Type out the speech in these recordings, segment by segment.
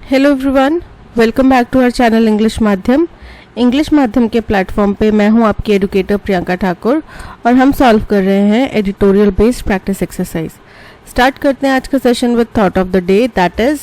Hello everyone, welcome back to our channel English माध्यम के platform पे मैं हूं आपकी एडुकेटर प्रियंका ठाकुर और हम सॉल्व कर रहे हैं editorial based practice exercise. Start करते हैं आज का session with thought of the day, that is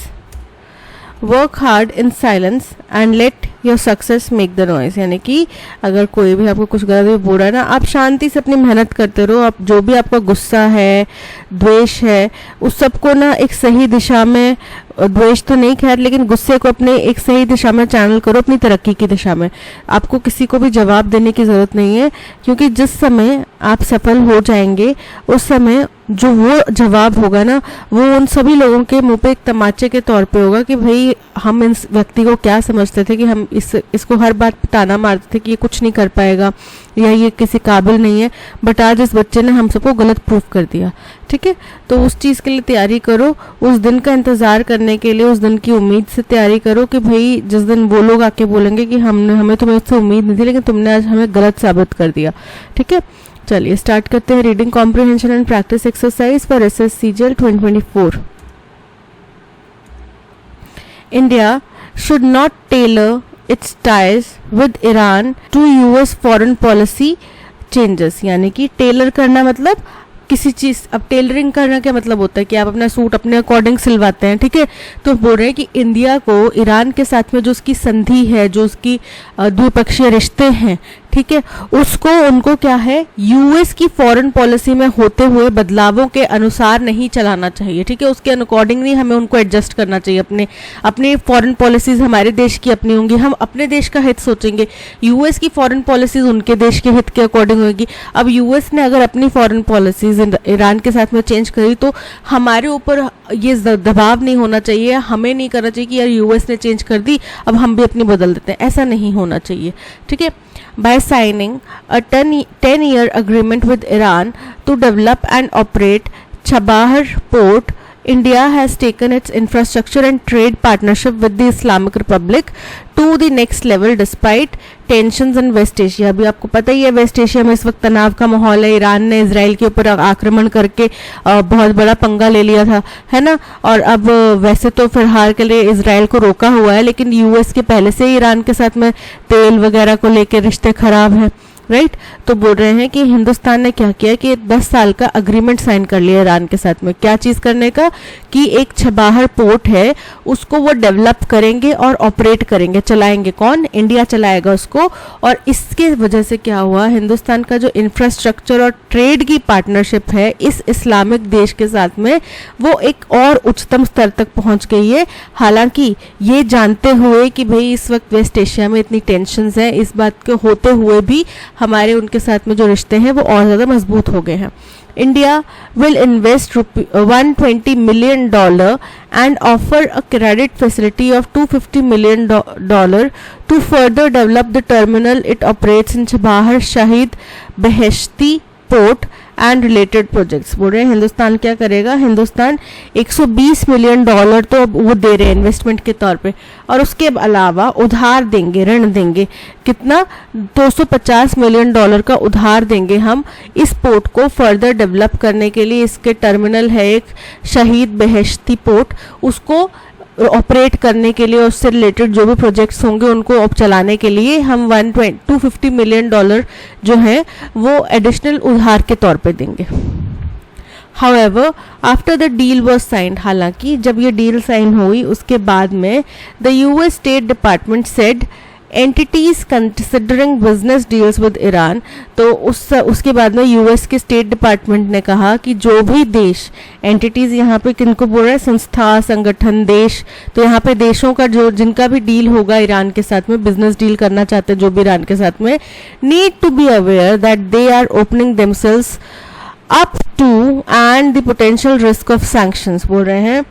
work hard in silence and let your success make the noise. यानी कि अगर कोई भी आपको कुछ गलत भी बोल रहा है ना, आप शांति से अपनी मेहनत करते रहो। आप जो भी आपका गुस्सा है, द्वेष है, उस सबको ना एक सही दिशा में, द्वेष तो नहीं खैर, लेकिन गुस्से को अपने एक सही दिशा में चैनल करो, अपनी तरक्की की दिशा में। आपको किसी को भी जवाब देने की ज़रूरत नहीं है, क्योंकि जिस समय आप सफल हो जाएंगे उस समय जो वो जवाब होगा ना, वो उन सभी लोगों के मुंह पे एक तमाचे के तौर पे होगा कि भाई हम इस व्यक्ति को क्या समझते थे कि हम इसको हर बात ताना मारते थे कि ये कुछ नहीं कर पाएगा या ये किसी काबिल नहीं है, बट आज इस बच्चे ने हम सबको गलत प्रूफ कर दिया। ठीक है, तो उस चीज़ के लिए तैयारी करो, उस दिन का इंतज़ार करने के लिए, उस दिन की उम्मीद से तैयारी करो कि भाई जिस दिन वो लोग आके बोलेंगे कि हमें तुम्हें उससे उम्मीद नहीं थी, लेकिन तुमने आज हमें गलत साबित कर दिया। ठीक है, चलिए स्टार्ट करते हैं reading comprehension and practice exercise for SSCGL 2024। India should not tailor its ties with Iran to US foreign policy changes। यानी कि टेलर करना मतलब किसी चीज़, अब टेलरिंग करना क्या मतलब होता है कि आप अपना सूट अपने अकॉर्डिंग सिलवाते हैं। ठीक है, तो बोल रहे हैं कि इंडिया को ईरान के साथ में जो उसकी संधि है, जो उसकी द्विपक्षीय रिश्ते हैं, ठीक है, उसको उनको क्या है, यूएस की फॉरेन पॉलिसी में होते हुए बदलावों के अनुसार नहीं चलाना चाहिए। ठीक है, उसके अकॉर्डिंग नहीं हमें उनको एडजस्ट करना चाहिए। अपने फॉरेन पॉलिसीज हमारे देश की अपनी होंगी, हम अपने देश का हित सोचेंगे, यूएस की फॉरेन पॉलिसीज उनके देश के हित के अकॉर्डिंग होगी। अब यूएस ने अगर अपनी फॉरेन पॉलिसीज ईरान के साथ में चेंज करी तो हमारे ऊपर ये दबाव नहीं होना चाहिए, हमें नहीं करना चाहिए कि यार यूएस ने चेंज कर दी अब हम भी अपनी बदल देते हैं, ऐसा नहीं होना चाहिए। ठीक है, by signing a 10-year agreement with Iran to develop and operate Chabahar port, India has taken its infrastructure and trade partnership with the Islamic Republic to the next level despite tensions in West Asia। अभी आपको पता ही है waste Asia में इस वक्त तनाव का माहौल है। ईरान ने इजराइल के ऊपर आक्रमण करके बहुत बड़ा पंगा ले लिया था, है ना। और अब वैसे तो फिलहाल के लिए इजराइल को रोका हुआ है, लेकिन यूएस के पहले से ही ईरान के साथ में तेल वगैरह को लेकर रिश्ते खराब हैं, राइट। तो बोल रहे हैं कि हिंदुस्तान ने क्या किया कि 10 साल का अग्रीमेंट साइन कर लिया ईरान के साथ में। क्या चीज़ करने का कि एक छबाहर पोर्ट है उसको वो डेवलप करेंगे और ऑपरेट करेंगे, चलाएंगे। कौन? इंडिया चलाएगा उसको। और इसके वजह से क्या हुआ, हिंदुस्तान का जो इंफ्रास्ट्रक्चर और ट्रेड की पार्टनरशिप है इस इस्लामिक देश के साथ में, वो एक और उच्चतम स्तर तक पहुंच गई है। हालांकि ये जानते हुए कि भाई इस वक्त वेस्ट एशिया में इतनी टेंशन्स हैं, इस बात के होते हुए भी हमारे उनके साथ में जो रिश्ते हैं वो और ज़्यादा मजबूत हो गए हैं। India will invest $120 million and offer a credit facility of $250 million to further develop the terminal it operates in Chabahar Shahid Beheshti Port and related projects. बोल रहे हैं हिंदुस्तान क्या करेगा, हिंदुस्तान $120 मिलियन तो अब वो दे रहे हैं इन्वेस्टमेंट के तौर पे, और उसके अलावा उधार देंगे, ऋण देंगे। कितना? $250 मिलियन का उधार देंगे हम इस पोर्ट को फर्दर डेवलप करने के लिए। इसके टर्मिनल है एक शहीद बेहेश्ती पोर्ट, उसको ऑपरेट करने के लिए, उससे रिलेटेड जो भी प्रोजेक्ट्स होंगे उनको चलाने के लिए हम $250 मिलियन जो है वो एडिशनल उधार के तौर पे देंगे। However, after the deal was signed, हालांकि जब ये डील साइन हुई उसके बाद में the US State Department said entities considering business deals with Iran, तो उसके बाद में यूएस के स्टेट डिपार्टमेंट ने कहा कि जो भी देश, एंटिटीज यहाँ पे किनको बोल रहा है, संस्था, संगठन, देश, तो यहाँ पे देशों का जो जिनका भी डील होगा ईरान के साथ में, बिजनेस डील करना चाहते हैं जो भी ईरान के साथ में, need to be aware that they are opening themselves up to and the potential risk of sanctions. बोल रहे हैं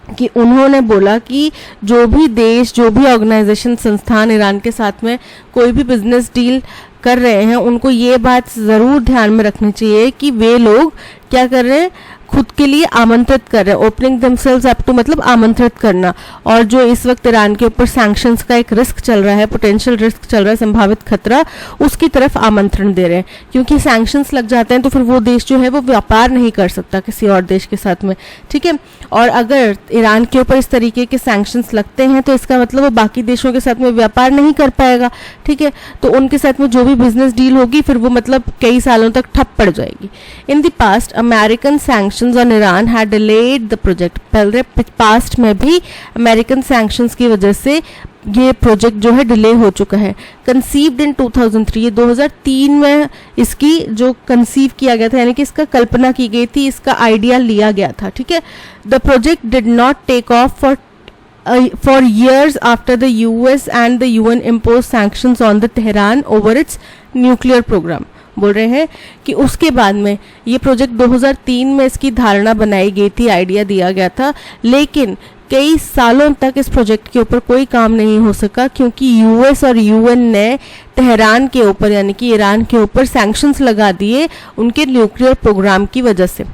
कि उन्होंने बोला कि जो भी देश, जो भी ऑर्गेनाइजेशन, संस्थान ईरान के साथ में कोई भी बिजनेस डील कर रहे हैं, उनको ये बात ज़रूर ध्यान में रखनी चाहिए कि वे लोग क्या कर रहे हैं, खुद के लिए आमंत्रित कर रहे हैं, ओपनिंग देमसेल्व्स अप टू मतलब आमंत्रित करना, और जो इस वक्त ईरान के ऊपर सैंक्शंस का एक रिस्क चल रहा है, पोटेंशियल रिस्क चल रहा है, संभावित खतरा, उसकी तरफ आमंत्रण दे रहे हैं। क्योंकि सैंक्शंस लग जाते हैं तो फिर वो देश जो है वो व्यापार नहीं कर सकता किसी और देश के साथ में, ठीक है। और अगर ईरान के ऊपर इस तरीके के सैंक्शंस लगते हैं तो इसका मतलब वो बाकी देशों के साथ में व्यापार नहीं कर पाएगा, ठीक है। तो उनके साथ में जो भी बिजनेस डील होगी फिर वो मतलब कई सालों तक ठप पड़ जाएगी। In the past American sanctions on Iran had delayed the project, पहले पास्ट में भी अमेरिकन सैंक्शंस की वजह से ये प्रोजेक्ट जो है डिले हो चुका है। कंसीव्ड इन 2003, ये 2003 में इसकी जो कंसीव किया गया था, यानी कि इसका कल्पना की गई थी, इसका आइडिया लिया गया था, ठीक है। The project did not take off for years after the US and the UN imposed sanctions on the Tehran over its nuclear program। बोल रहे हैं कि उसके बाद में ये प्रोजेक्ट 2003 में इसकी धारणा बनाई गई थी, आइडिया दिया गया था, लेकिन कई सालों तक इस प्रोजेक्ट के ऊपर कोई काम नहीं हो सका क्योंकि यूएस और यूएन ने तेहरान के ऊपर यानी कि ईरान के ऊपर सैंक्शंस लगा दिए उनके न्यूक्लियर प्रोग्राम की वजह से।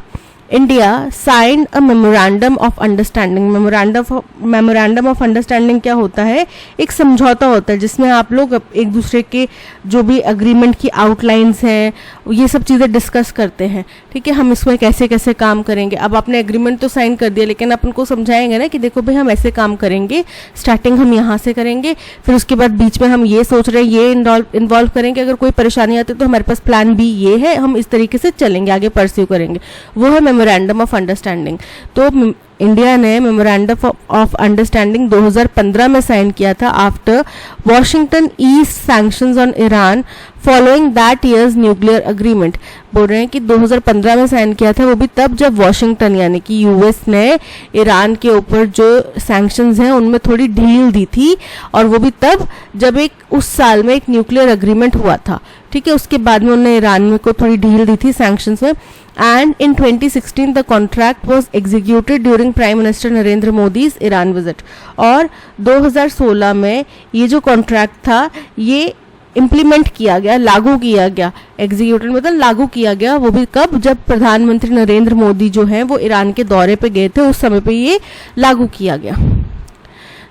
India signed a memorandum of understanding. Memorandum of understanding क्या होता है? एक समझौता होता है जिसमें आप लोग एक दूसरे के जो भी अग्रीमेंट की आउटलाइंस हैं ये सब चीज़ें डिस्कस करते हैं, ठीक है। हम इसमें कैसे कैसे काम करेंगे। अब आपने एग्रीमेंट तो साइन कर दिया लेकिन अपन को समझाएंगे ना कि देखो भाई हम ऐसे काम करेंगे, स्टार्टिंग हम यहाँ से करेंगे, फिर उसके बाद बीच में हम ये सोच रहे हैं ये इन्वॉल्व करेंगे, अगर कोई परेशानी आती है तो हमारे पास प्लान बी ये है, हम इस तरीके से चलेंगे, आगे परस्यू करेंगे। वो है मेमोरेंडम ऑफ अंडरस्टैंडिंग। तो इंडिया ने मेमोरेंडम ऑफ अंडरस्टैंडिंग 2015 में साइन किया था after Washington east sanctions on Iran following that years nuclear agreement. बोल रहे हैं कि 2015 में साइन किया था, वो भी तब जब वॉशिंगटन यानी कि यूएस ने ईरान के ऊपर जो सैंक्शंस हैं उनमें थोड़ी ढील दी थी, और वो भी तब जब उस साल में एक न्यूक्लियर अग्रीमेंट हुआ था, ठीक है। उसके बाद में उन्होंने ईरान में को थोड़ी ढील दी थी सैंक्शंस में। And in 2016 the contract was executed during prime minister Narendra Modi's Iran visit. और 2016 में ये जो कॉन्ट्रैक्ट था ये इम्प्लीमेंट किया गया, लागू किया गया। एग्जीक्यूटेड मतलब लागू किया गया, वो भी कब? जब प्रधानमंत्री नरेंद्र मोदी जो हैं वो ईरान के दौरे पे गए थे, उस समय पे ये लागू किया गया।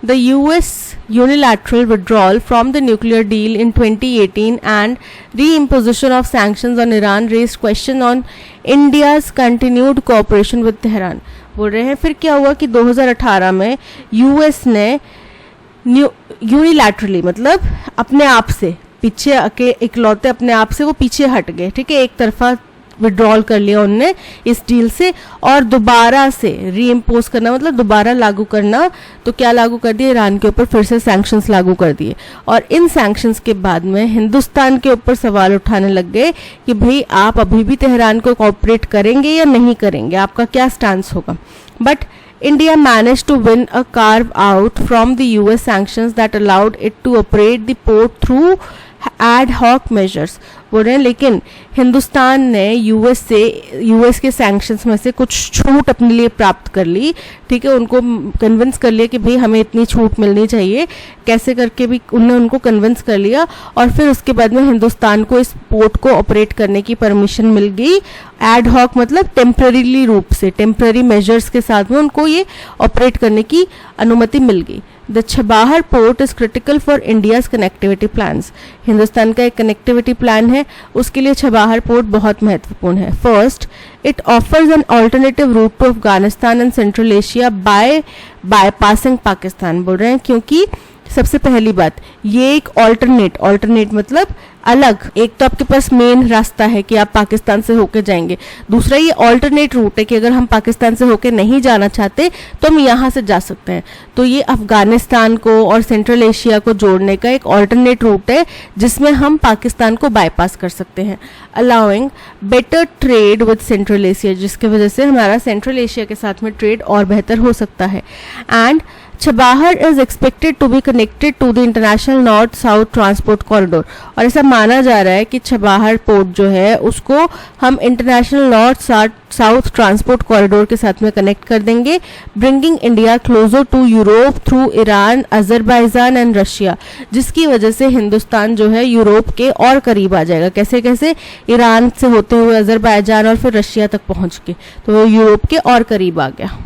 The US unilateral withdrawal from the nuclear deal in 2018 and reimposition of sanctions on Iran raised question on India's continued cooperation with Tehran। बोल रहे हैं फिर क्या हुआ कि 2018 में यूएस ने यूनिलैटरली मतलब अपने आप से पीछे इकलौते अपने आप से वो पीछे हट गए, ठीक है। एक तरफा विड्रॉल कर लिया उनने इस डील से, और दोबारा से रीइम्पोज करना मतलब दोबारा लागू करना। तो क्या लागू कर दिया? ईरान के ऊपर फिर से सैंक्शंस लागू कर दिए। और इन सैंक्शंस के बाद में हिंदुस्तान के ऊपर सवाल उठाने लग गए कि भाई आप अभी भी तेहरान को कोऑपरेट करेंगे या नहीं करेंगे, आपका क्या स्टांस होगा। But India managed to win a carve out from the US sanctions that allowed it to operate the port through ad hoc measures। बोल रहे हैं लेकिन हिंदुस्तान ने यूएस के सैंक्शंस में से कुछ छूट अपने लिए प्राप्त कर ली, ठीक है। उनको कन्विंस कर लिया कि भाई हमें इतनी छूट मिलनी चाहिए, कैसे करके भी उन्होंने उनको कन्विंस कर लिया। और फिर उसके बाद में हिंदुस्तान को इस पोर्ट को ऑपरेट करने की परमिशन मिल गई एड हॉक मतलब टेम्पररीली रूप से, टेम्पररी मेजर्स के साथ में उनको ये ऑपरेट करने की अनुमति मिल गई। The Chabahar port is critical for India's connectivity plans. Hindustan का एक कनेक्टिविटी प्लान है, उसके लिए छबाहर पोर्ट बहुत महत्वपूर्ण है। First, it offers an alternative route to Afghanistan and central Asia by bypassing Pakistan. बोल रहे हैं क्योंकि सबसे पहली बात ये एक ऑल्टरनेट मतलब अलग, एक तो आपके पास मेन रास्ता है कि आप पाकिस्तान से होके जाएंगे, दूसरा ये ऑल्टरनेट रूट है कि अगर हम पाकिस्तान से होके नहीं जाना चाहते तो हम यहाँ से जा सकते हैं। तो ये अफगानिस्तान को और सेंट्रल एशिया को जोड़ने का एक ऑल्टरनेट रूट है जिसमें हम पाकिस्तान को बाईपास कर सकते हैं, allowing better trade with central Asia, जिसकी वजह से हमारा सेंट्रल एशिया के साथ में ट्रेड और बेहतर हो सकता है। And Chabahar is expected to be connected to the international north south transport corridor. और ऐसा माना जा रहा है कि छबाहर पोर्ट जो है उसको हम international north south transport corridor के साथ में कनेक्ट कर देंगे, bringing India closer to Europe through Iran, Azerbaijan and Russia, जिसकी वजह से हिंदुस्तान जो है यूरोप के और करीब आ जाएगा। कैसे कैसे? ईरान से होते हुए अजरबैजान और फिर रशिया तक पहुंच के, तो वो यूरोप के और करीब आ गया।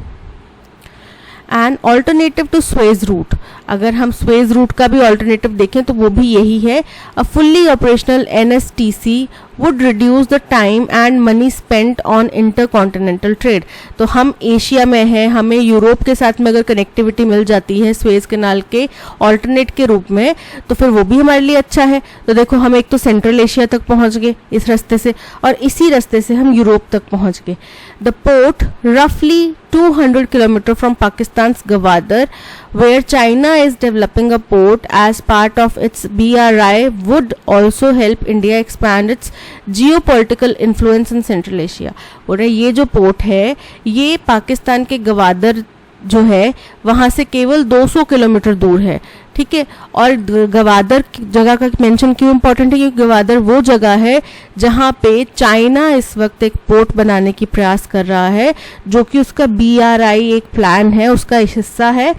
And alternative to Suez route, अगर हम स्वेज रूट का भी ऑल्टरनेटिव देखें तो वो भी यही है, a fully operational NSTC would reduce the time and money spent on intercontinental trade। तो हम एशिया में हैं, हमें यूरोप के साथ में अगर कनेक्टिविटी मिल जाती है स्वेज कैनाल के ऑल्टरनेट के रूप में, तो फिर वो भी हमारे लिए अच्छा है। तो देखो हम एक तो सेंट्रल एशिया तक पहुंच गए इस रास्ते से, और इसी रास्ते से हम यूरोप तक पहुंच गए। द पोर्ट रफली 200 kilometre from Pakistan Gwadar, where China is developing a port as part of its BRI, would also help India expand its geopolitical influence in Central Asia। और ये जो पोर्ट है ये पाकिस्तान के गवादर जो है वहाँ से केवल 200 किलोमीटर दूर है, ठीक है। और गवादर जगह का मेंशन क्यों इम्पोर्टेंट है? क्योंकि गवादर वो जगह है जहाँ पे चाइना इस वक्त एक पोर्ट बनाने की प्रयास कर रहा है, जो कि उसका BRI एक प्लान है, उसका हिस्सा है,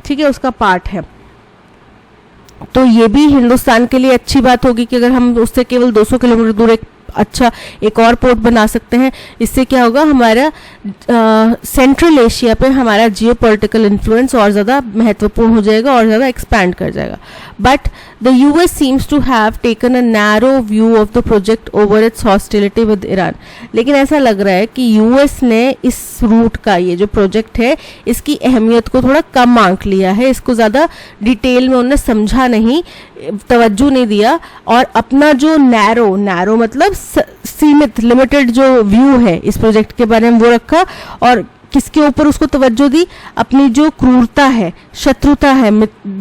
ठीक है, उसका पार्ट है। तो ये भी हिंदुस्तान के लिए अच्छी बात होगी कि अगर हम उससे केवल 200 किलोमीटर दूर एक और पोर्ट बना सकते हैं। इससे क्या होगा? हमारा सेंट्रल एशिया पे हमारा जियोपॉलिटिकल इन्फ्लुएंस और ज़्यादा महत्वपूर्ण हो जाएगा और ज़्यादा एक्सपैंड कर जाएगा। But the US seems to have taken a narrow view of the project over its hostility with Iran. लेकिन ऐसा लग रहा है कि US ने इस रूट का, ये जो प्रोजेक्ट है, इसकी अहमियत को थोड़ा कम आंक लिया है, इसको ज़्यादा डिटेल में उन्होंने समझा नहीं, तवज्जो नहीं दिया, और अपना जो नैरो मतलब सीमित, लिमिटेड जो व्यू है इस प्रोजेक्ट के बारे में वो रखा, और किसके ऊपर उसको तवज्जो दी? अपनी जो क्रूरता है, शत्रुता है,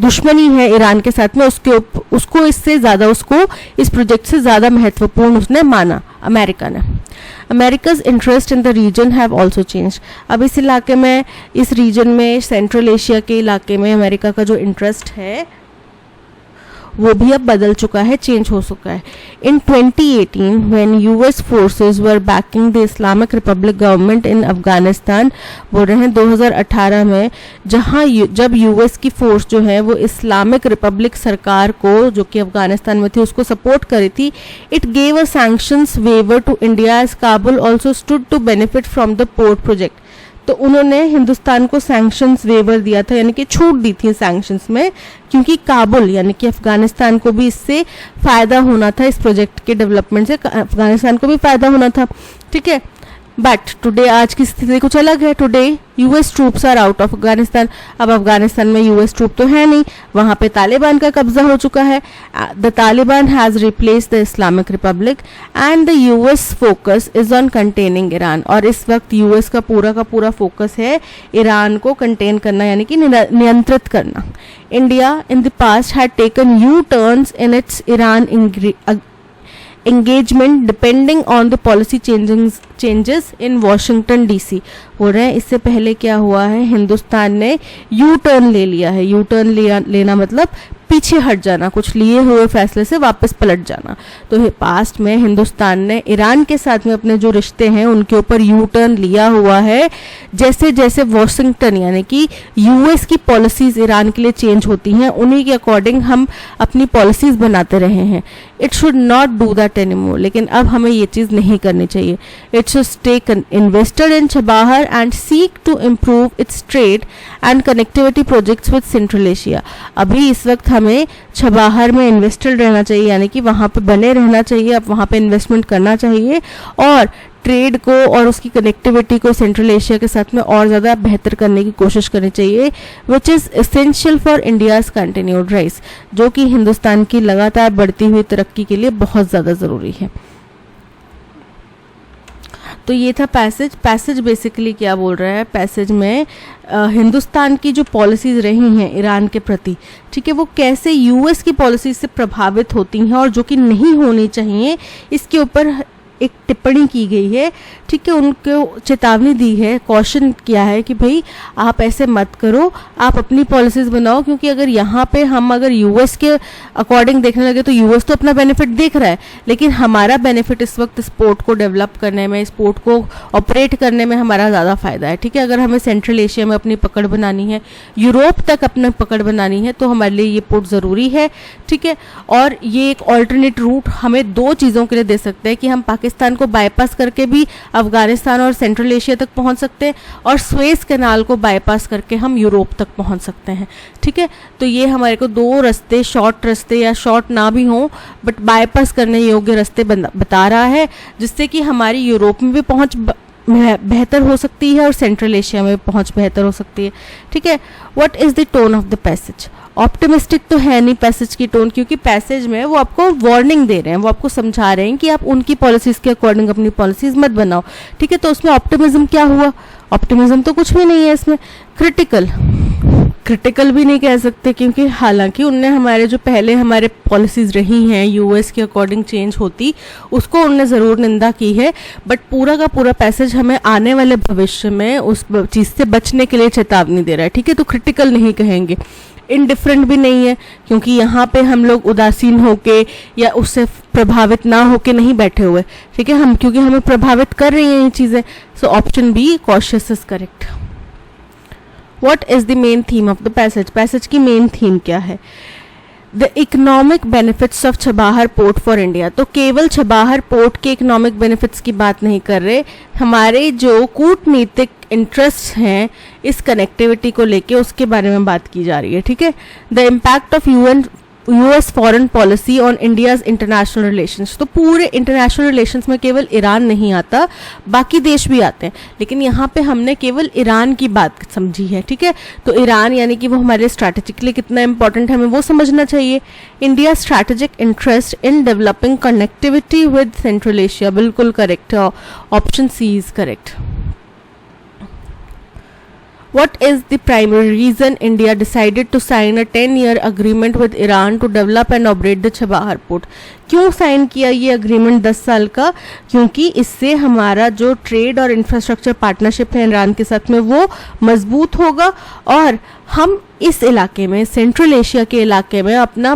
दुश्मनी है ईरान के साथ में, उसको इससे ज़्यादा, उसको इस प्रोजेक्ट से ज़्यादा महत्वपूर्ण उसने माना, अमेरिका ने। America's interest in the region have also change. अब इस इलाके में, इस रीजन में, सेंट्रल एशिया के इलाके में अमेरिका का जो इंटरेस्ट है वो भी अब बदल चुका है, चेंज हो चुका है। इन 2018 when US forces were banking the Islamic Republic government in Afghanistan, बोल रहे हैं 2018 में, जब US की फोर्स जो है वो इस्लामिक रिपब्लिक सरकार को, जो कि अफगानिस्तान में थी, उसको सपोर्ट करी थी, it gave a sanctions waiver to India as Kabul also stood to benefit from the port project. तो उन्होंने हिंदुस्तान को सैंक्शंस वेवर दिया था, यानी कि छूट दी थी सैंक्शंस में, क्योंकि काबुल यानी कि अफगानिस्तान को भी इससे फायदा होना था, इस प्रोजेक्ट के डेवलपमेंट से अफगानिस्तान को भी फायदा होना था, ठीक है। बट टुडे, आज की स्थिति कुछ अलग है। Today US troops are out of Afghanistan. अब अफगानिस्तान में US ट्रूप तो है नहीं, वहाँ पे तालिबान का कब्जा हो चुका है। The Taliban has replace the Islamic Republic and the US focus is on containing Iran. और इस वक्त US का पूरा फोकस है ईरान को कंटेन करना, यानी कि नियंत्रित करना। India in the past had taken U-turns in its Iran engagement depending on the policy changes in Washington DC। हो रहे हैं, इससे पहले क्या हुआ है, हिंदुस्तान ने यू टर्न ले लिया है। यू टर्न लेना मतलब पीछे हट जाना, कुछ लिए हुए फैसले से वापस पलट जाना। तो पास्ट में हिंदुस्तान ने ईरान के साथ में अपने जो रिश्ते हैं उनके ऊपर यू टर्न लिया हुआ है। जैसे जैसे वॉशिंगटन यानी कि US की पॉलिसीज ईरान के लिए चेंज होती हैं, उन्हीं के अकॉर्डिंग हम अपनी पॉलिसीज बनाते रहे हैं। It should not do that anymore. लेकिन अब हमें ये चीज़ नहीं करनी चाहिए। It should stay invested in Chabahar and seek to improve its trade and connectivity projects with central Asia. अभी इस वक्त हमें छबाहर में इन्वेस्टेड रहना चाहिए, यानी कि वहाँ पे बने रहना चाहिए, अब वहाँ पे इन्वेस्टमेंट करना चाहिए, और ट्रेड को और उसकी कनेक्टिविटी को सेंट्रल एशिया के साथ में और ज़्यादा बेहतर करने की कोशिश करनी चाहिए, which is essential for India's continued rise, जो कि हिंदुस्तान की लगातार बढ़ती हुई तरक्की के लिए बहुत ज़्यादा ज़रूरी है। तो ये था पैसेज बेसिकली क्या बोल रहा है, पैसेज में हिंदुस्तान की जो पॉलिसीज़ रही हैं ईरान के प्रति, ठीक है, वो कैसे US की पॉलिसी से प्रभावित होती हैं और जो कि नहीं होनी चाहिए, इसके ऊपर एक टिप्पणी की गई है, ठीक है, उनको चेतावनी दी है, कॉशन किया है कि भाई आप ऐसे मत करो, आप अपनी पॉलिसीज बनाओ, क्योंकि अगर यहाँ पे हम अगर यूएस के अकॉर्डिंग देखने लगे तो यूएस तो अपना बेनिफिट देख रहा है, लेकिन हमारा बेनिफिट इस वक्त स्पोर्ट को डेवलप करने में, स्पोर्ट को ऑपरेट करने में हमारा ज़्यादा फायदा है, ठीक है। अगर हमें सेंट्रल एशिया में अपनी पकड़ बनानी है, यूरोप तक अपनी पकड़ बनानी है, तो हमारे लिए ये पोर्ट ज़रूरी है, ठीक है। और ये एक ऑल्टरनेट रूट हमें दो चीज़ों के लिए दे सकते हैं कि हम पाकिस्तान को बाईपास करके भी अफगानिस्तान और सेंट्रल एशिया तक पहुंच सकते हैं, और स्वेज कैनाल को बाईपास करके हम यूरोप तक पहुंच सकते हैं, ठीक है। तो ये हमारे को दो रास्ते, शॉर्ट रास्ते या शॉर्ट ना भी हों बट बाईपास करने योग्य रास्ते बता रहा है, जिससे कि हमारी यूरोप में भी पहुंच बेहतर हो सकती है और सेंट्रल एशिया में पहुंच बेहतर हो सकती है, ठीक है। What is the tone of the passage? Optimistic तो है नहीं पैसेज की टोन, क्योंकि पैसेज में वो आपको वार्निंग दे रहे हैं, वो आपको समझा रहे हैं कि आप उनकी पॉलिसीज के अकॉर्डिंग अपनी पॉलिसीज मत बनाओ, ठीक है। तो उसमें ऑप्टिमिज्म क्या हुआ? ऑप्टिमिज्म तो कुछ भी नहीं है इसमें। क्रिटिकल भी नहीं कह सकते, क्योंकि हालांकि उनने हमारे जो पहले हमारे पॉलिसीज रही हैं यूएस के अकॉर्डिंग चेंज होती, उसको उनने ज़रूर निंदा की है, बट पूरा का पूरा पैसेज हमें आने वाले भविष्य में उस चीज़ से बचने के लिए चेतावनी दे रहा है, ठीक है। तो क्रिटिकल नहीं कहेंगे, इनडिफरेंट भी नहीं है, क्योंकि यहाँ पे हम लोग उदासीन होके या उससे प्रभावित ना होके नहीं बैठे हुए, ठीक है। हम क्योंकि हमें प्रभावित कर रही हैं ये चीज़ें, so option B cautious is correct. What is the main theme of the passage? Passage की मेन थीम क्या है? The economic benefits of Chabahar port for India. तो केवल छबाहर पोर्ट के इकोनॉमिक बेनिफिट्स की बात नहीं कर रहे, हमारे जो कूटनीतिक इंटरेस्ट हैं इस कनेक्टिविटी को लेके, उसके बारे में बात की जा रही है, ठीक है। The impact of US foreign policy on India's international relations. तो पूरे इंटरनेशनल रिलेशंस में केवल ईरान नहीं आता, बाकी देश भी आते हैं, लेकिन यहाँ पे हमने केवल ईरान की बात समझी है, ठीक है। तो ईरान यानी कि वो हमारे स्ट्रैटेजिकली कितना इंपॉर्टेंट है, हमें वो समझना चाहिए। India strategic interest in developing connectivity with central Asia, बिल्कुल करेक्ट है, option C is correct. What is the primary reason India decided to sign a 10-year agreement with Iran to develop and operate the Chabahar port? क्यों sign किया ये agreement 10 साल का? क्योंकि इससे हमारा जो ट्रेड और इंफ्रास्ट्रक्चर पार्टनरशिप है ईरान के साथ में वो मजबूत होगा, और हम इस इलाके में, सेंट्रल एशिया के इलाके में अपना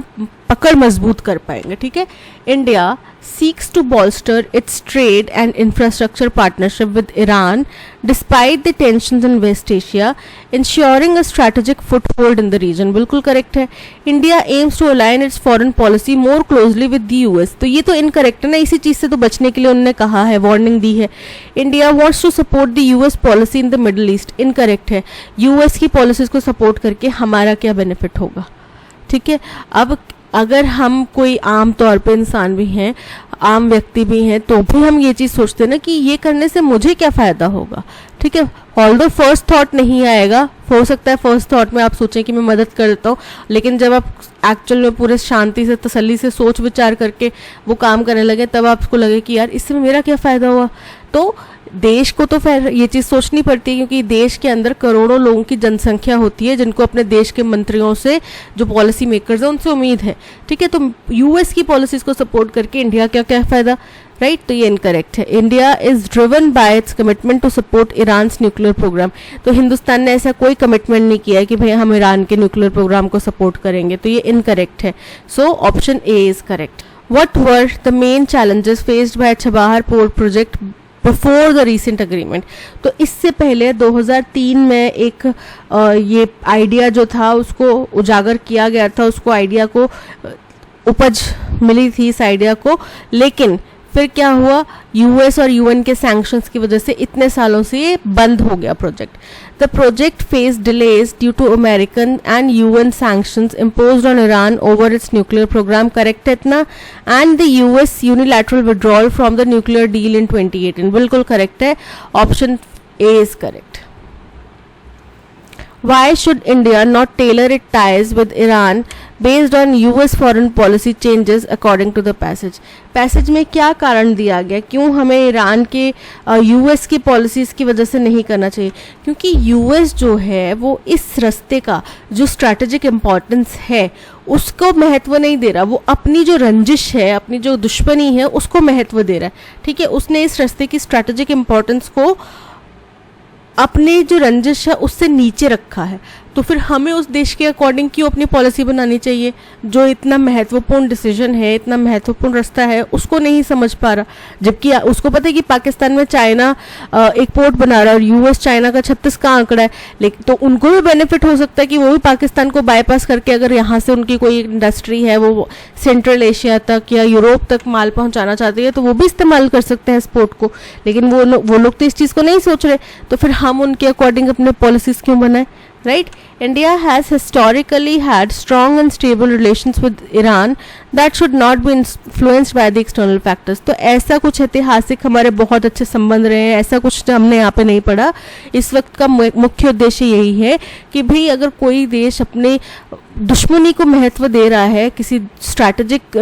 पकड़ मजबूत कर पाएंगे, ठीक है। India seeks to bolster its trade and infrastructure partnership with Iran despite the tensions in West Asia, ensuring a strategic foothold in the region. बिल्कुल करेक्ट है। India aims to align its foreign policy more closely with the US. तो ये तो incorrect है ना, इसी चीज़ से तो बचने के लिए उन्होंने कहा है, वार्निंग दी है। India wants to support the US policy in the Middle East. Incorrect है। US की पॉलिसीज को सपोर्ट करके हमारा क्या बेनिफिट होगा, ठीक है। अब अगर हम कोई आम तौर पे इंसान भी हैं, आम व्यक्ति भी हैं, तो भी हम ये चीज़ सोचते हैं ना कि ये करने से मुझे क्या फ़ायदा होगा, ठीक है। ऑल्दो फर्स्ट थॉट नहीं आएगा, हो सकता है फर्स्ट थॉट में आप सोचें कि मैं मदद कर देता हूँ, लेकिन जब आप एक्चुअल में पूरे शांति से, तसल्ली से सोच विचार करके वो काम करने लगे, तब आपको लगे कि यार इससे मेरा क्या फ़ायदा हुआ। तो देश को तो फिर ये चीज़ सोचनी पड़ती है, क्योंकि देश के अंदर करोड़ों लोगों की जनसंख्या होती है जिनको अपने देश के मंत्रियों से, जो पॉलिसी मेकर्स हैं, उनसे उम्मीद है, ठीक है। तो यूएस की पॉलिसीज़ को सपोर्ट करके इंडिया क्या क्या फ़ायदा, राइट। तो ये इनकरेक्ट है। India is driven by its commitment to support Iran nuclear programme. तो हिंदुस्तान ने ऐसा कोई कमिटमेंट नहीं किया है कि भाई हम ईरान के न्यूक्लियर प्रोग्राम को सपोर्ट करेंगे, तो ये इनकरेक्ट है। So option A is correct. What were the main challenges faced by Chabahar port project before the recent agreement? तो इससे पहले 2003 में एक ये आइडिया जो था उसको उजागर किया गया था, उसको आइडिया को उपज मिली थी इस आइडिया को, लेकिन फिर क्या हुआ, यूएस और यूएन के सैंक्शंस की वजह से इतने सालों से ये बंद हो गया project. The project face delays due to American and UN sanctions imposed on Iran over its nuclear programme, correct है इतना, and the US unilateral withdrawal from the nuclear deal in 2018, बिल्कुल करेक्ट है, option A is correct. Why should India not tailor its ties with Iran based on US foreign policy changes according to the passage में क्या कारण दिया गया, क्यों हमें Iran के यूएस की पॉलिसीज़ की वजह से नहीं करना चाहिए, क्योंकि यूएस जो है वो इस रास्ते का जो स्ट्रैटेजिक इम्पॉर्टेंस है उसको महत्व नहीं दे रहा, वो अपनी जो रंजिश है, अपनी जो दुश्मनी है उसको महत्व दे रहा है। ठीक है, उसने इस रास्ते की स्ट्रैटेजिक इम्पॉर्टेंस को अपने जो रंजिश है उससे नीचे रखा है। तो फिर हमें उस देश के अकॉर्डिंग क्यों अपनी पॉलिसी बनानी चाहिए जो इतना महत्वपूर्ण डिसीजन है, इतना महत्वपूर्ण रास्ता है, उसको नहीं समझ पा रहा। जबकि उसको पता है कि पाकिस्तान में चाइना एक पोर्ट बना रहा है और यूएस चाइना का 36 का आंकड़ा है, लेकिन तो उनको भी बेनिफिट हो सकता है कि वो भी पाकिस्तान को बाईपास करके अगर यहाँ से उनकी कोई इंडस्ट्री है वो सेंट्रल एशिया तक या यूरोप तक माल पहुँचाना चाहती है तो वो भी इस्तेमाल कर सकते हैं इस पोर्ट को। लेकिन वो लोग तो इस चीज़ को नहीं सोच रहे, तो फिर हम उनके अकॉर्डिंग अपने पॉलिसीज़ क्यों बनाए, right? India has historically had strong and stable relations with Iran that should not be influenced by the external factors. तो ऐसा कुछ ऐतिहासिक हमारे बहुत अच्छे संबंध रहे हैं, ऐसा कुछ हमने यहाँ पे नहीं पढ़ा। इस वक्त का मुख्य उद्देश्य यही है कि भाई अगर कोई देश अपने दुश्मनी को महत्व दे रहा है किसी स्ट्रैटेजिक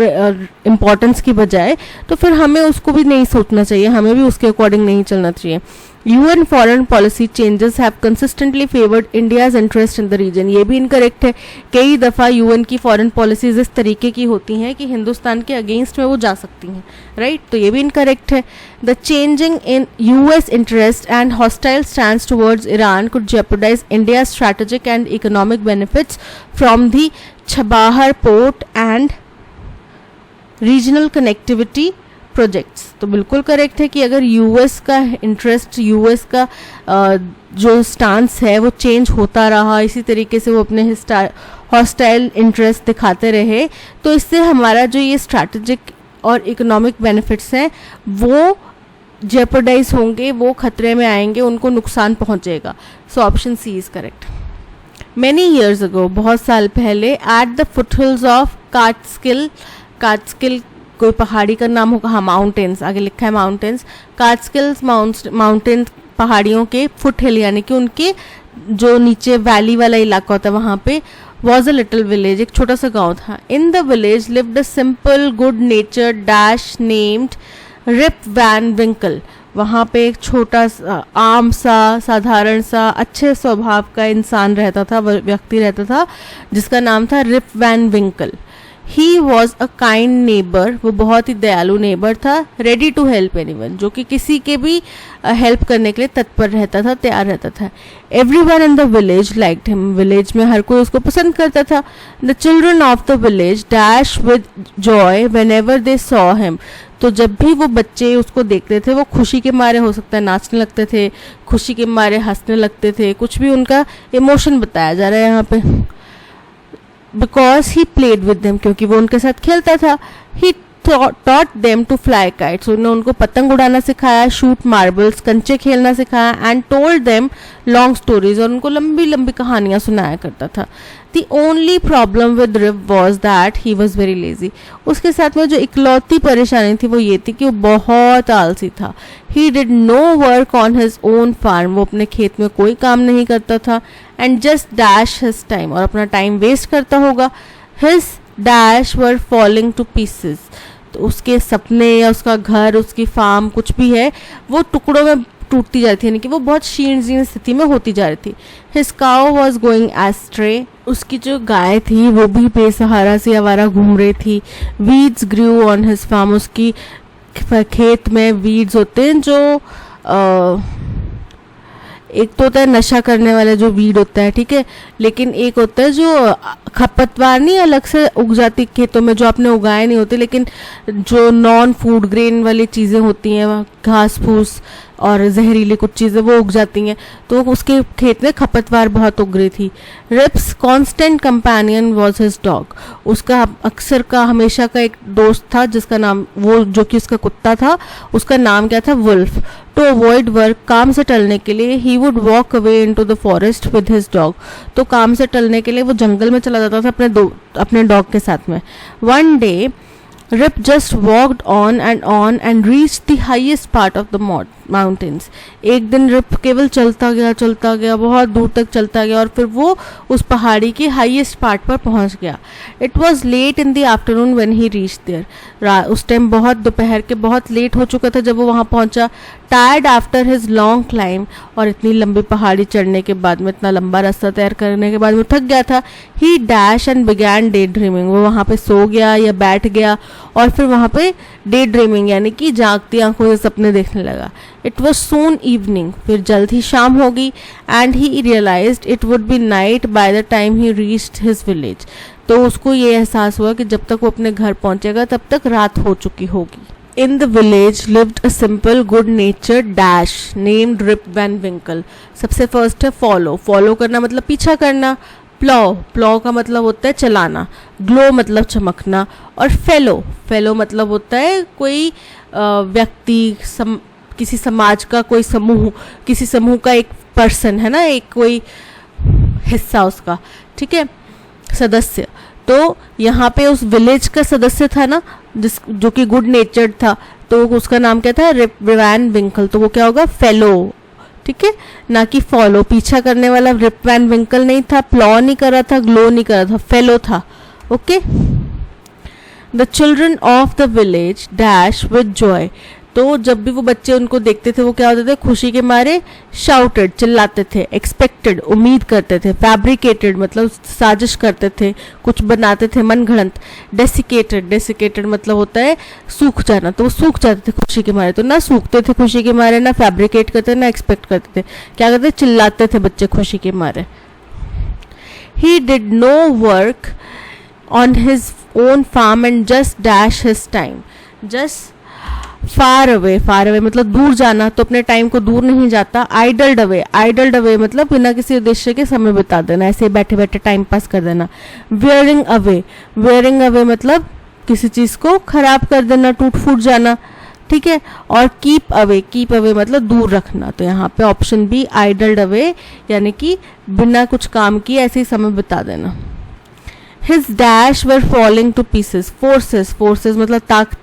इम्पोर्टेंस की बजाय, तो फिर हमें उसको भी नहीं सोचना चाहिए, हमें भी उसके अकॉर्डिंग नहीं चलना चाहिए। UN foreign policy changes have consistently favored India's interest in the region. ये भी इनकरेक्ट है। कई दफ़ा UN की फॉरेन पॉलिसीज इस तरीके की होती हैं कि हिंदुस्तान के अगेंस्ट में वो जा सकती हैं, राइट? तो ये भी इनकरेक्ट है। The changing in US interest and hostile stance towards Iran could jeopardize India's strategic and economic benefits from the Chabahar port and regional connectivity projects. तो बिल्कुल करेक्ट है कि अगर यूएस का इंटरेस्ट, यूएस का जो स्टांस है वो चेंज होता रहा, इसी तरीके से वो अपने हॉस्टाइल इंटरेस्ट दिखाते रहे, तो इससे हमारा जो ये स्ट्रैटेजिक और इकोनॉमिक बेनिफिट्स हैं वो जेपर्डाइज होंगे, वो खतरे में आएंगे, उनको नुकसान पहुंचेगा। So option C is correct. Many years ago, बहुत साल पहले, at the foothills of Catskill कोई पहाड़ी का नाम होगा, हाँ माउंटेन्स, आगे लिखा है माउंटेन्स, काटस्किल्स माउंटेन पहाड़ियों के फुट हिल यानी कि उनके जो नीचे वैली वाला इलाका होता है वहाँ पे वॉज अ लिटिल विलेज, एक छोटा सा गांव था। In the village lived a simple good nature dash named Rip Van Winkle. वहाँ पे एक छोटा सा आम सा साधारण सा अच्छे स्वभाव का इंसान रहता था, व्यक्ति रहता था जिसका नाम था Rip Van Winkle. He was a kind neighbour, वो बहुत ही दयालु नेबर था। रेडी टू हेल्प एनीवन, जो कि किसी के भी हेल्प करने के लिए तत्पर रहता था, तैयार रहता था। Everyone in the village liked him, village में हर कोई उसको पसंद करता था। The children of the village dash with Joy when ever they saw him, तो जब भी वो बच्चे उसको देखते थे वो खुशी के मारे, हो सकता है नाचने लगते थे, खुशी के मारे हंसने लगते थे, कुछ भी उनका इमोशन बताया जा रहा है यहाँ पे। Because he played with them, क्योंकि वो उनके साथ खेलता था। ही taught them to fly kites, उन्होंने उनको पतंग उड़ाना सिखाया, शूट मार्बल्स, कंचे खेलना सिखाया, and told them long stories, और उनको लंबी लंबी कहानियां सुनाया करता था। The only problem with Rip was that he was very lazy, उसके साथ में जो इकलौती परेशानी थी वो ये थी कि वो बहुत आलसी था। He did no work on his own farm, वो अपने खेत में कोई काम नहीं करता था। And just dash his time, और अपना टाइम वेस्ट करता होगा। His dash were falling to pieces, तो उसके सपने या उसका घर, उसकी फार्म, कुछ भी है वो टुकड़ों में टूटती जा रही थी, यानी कि वो बहुत क्षीण स्थिति में होती जा रही थी। His cow was going ashtray, उसकी जो गाय थी वो भी बेसहारा सी आवारा घूम रही थी। Weeds grew on his farm, उसकी खेत में वीड्स होते हैं जो एक तो होता है नशा करने वाला जो वीड होता है, ठीक है, लेकिन एक होता है जो खपतवार नहीं अलग से उग जाती खेतों में, जो आपने उगाए नहीं होते लेकिन जो नॉन फूड ग्रेन वाली चीज़ें होती हैं, घास फूस और जहरीली कुछ चीज़ें वो उग जाती हैं, तो उसके खेत में खपतवार बहुत उग रही थी। Rip's constant companion was his dog, उसका अक्सर का हमेशा का एक दोस्त था जिसका नाम, वो जो कि उसका कुत्ता था, उसका नाम क्या था, वुल्फ। टू अवॉइड वर्क, काम से टलने के लिए, he would walk away into the forest with his dog, तो काम से टलने के लिए वो जंगल में चला जाता था अपने डॉग के साथ में। One day Rip just walked on and reached the highest part of the mountains. एक दिन रिप केवल चलता गया, बहुत दूर तक चलता गया और फिर वो उस पहाड़ी के हाईएस्ट पार्ट पर पहुंच गया। It was late in the afternoon when he reached there. उस टाइम बहुत दोपहर के बहुत लेट हो चुका था जब वो वहाँ पहुंचा। Tired after his long climb, और इतनी लंबी पहाड़ी चढ़ने के बाद में, इतना लंबा रास्ता तैयार करने के बाद वो थक गया था। ही dash and began day dreaming, वो वहाँ पे सो गया या बैठ गया और फिर वहाँ पे डे ड्रीमिंग यानी कि जागती आंखों से सपने देखने लगा। इट वॉज सून इवनिंग, फिर जल्द ही शाम होगी। And he realised it would be night by the time he reached his village, तो उसको ये एहसास हुआ कि जब तक वो अपने घर पहुंचेगा तब तक रात हो चुकी होगी। In the village lived a simple, good-natured dash named Rip Van Winkle. सबसे फर्स्ट है follow. Follow करना मतलब पीछा करना. Plow. Plow का मतलब होता है चलाना. Glow मतलब चमकना. और fellow मतलब होता है कोई व्यक्ति, किसी समाज का कोई समूह, किसी समूह का एक पर्सन है ना, एक कोई हिस्सा उसका, ठीक है, सदस्य। तो यहाँ पे उस विलेज का सदस्य था ना, जो कि गुड नेचर्ड था, तो उसका नाम क्या था? Rip Van Winkle. तो वो क्या होगा? फेलो, ठीक है, ना कि फॉलो। पीछा करने वाला रिप वैन विंकल नहीं था, प्लॉ नहीं कर रहा था, ग्लो नहीं कर रहा था, फेलो था। Okay. The children of the village dash with Joy, तो जब भी वो बच्चे उनको देखते थे वो क्या होते थे? खुशी के मारे शाउटेड, चिल्लाते थे। एक्सपेक्टेड, उम्मीद करते थे। फैब्रिकेटेड मतलब साजिश करते थे, कुछ बनाते थे मन घड़ंत। डेसिकेटेड मतलब होता है सूख जाना, तो वो सूख जाते थे खुशी के मारे। तो ना सूखते थे खुशी के मारे, ना फैब्रिकेट करते, ना एक्सपेक्ट करते थे, क्या करते? चिल्लाते थे बच्चे खुशी के मारे। He did no work on his own farm and just dash his time. Just far away मतलब दूर जाना, तो अपने टाइम को दूर नहीं जाता। आइडल्ड अवे मतलब बिना किसी उद्देश्य के समय बिता देना, ऐसे बैठे बैठे टाइम पास कर देना। वेयरिंग अवे मतलब किसी चीज को खराब कर देना, टूट फूट जाना, ठीक है। और कीप अवे मतलब दूर रखना। तो यहाँ पे ऑप्शन बी आइडल्ड अवे यानी कि बिना कुछ काम किए ऐसे ही समय बिता देना। His dash were falling to pieces. Forces मतलब ताकत,